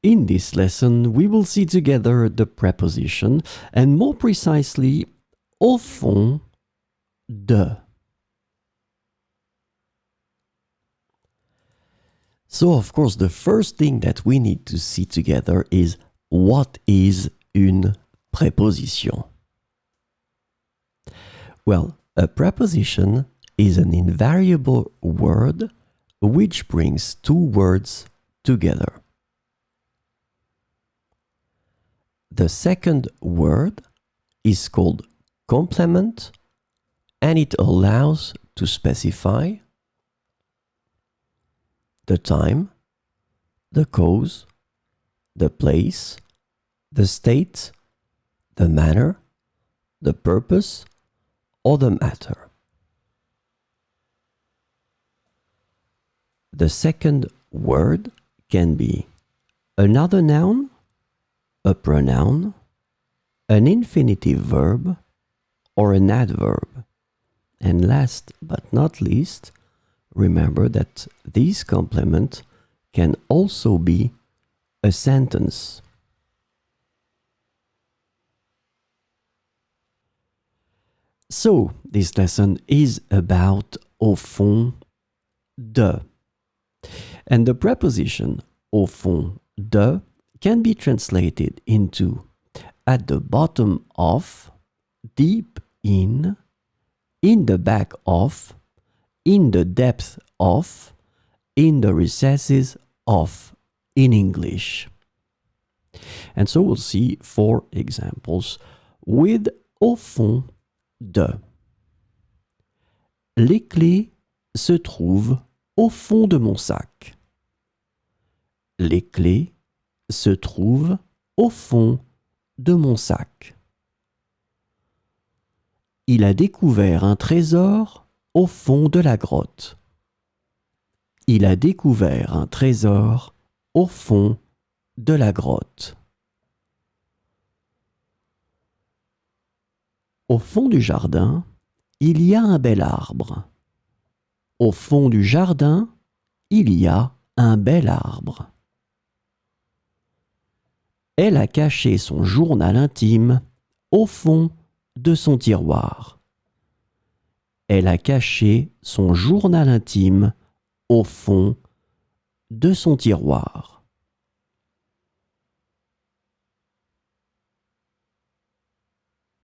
In this lesson, we will see together the preposition, and more precisely, au fond de. So, of course, the first thing that we need to see together is what is une préposition? Well, a preposition is an invariable word which brings two words together. The second word is called complement, and it allows to specify the time, the cause, the place, the state, the manner, the purpose, or the matter. The second word can be another noun, a pronoun, an infinitive verb, or an adverb. And last but not least, remember that this complement can also be a sentence. So, this lesson is about au fond de. And the preposition au fond de can be translated into at the bottom of, deep in the back of, in the depth of, in the recesses of, in English. And so we'll see 4 examples with au fond de. Les clés se trouvent au fond de mon sac. Les clés se trouvent au fond de mon sac. Il a découvert un trésor au fond de la grotte. Il a découvert un trésor au fond de la grotte. Au fond du jardin, il y a un bel arbre. Au fond du jardin, il y a un bel arbre. Elle a caché son journal intime au fond de son tiroir. Elle a caché son journal intime au fond de son tiroir.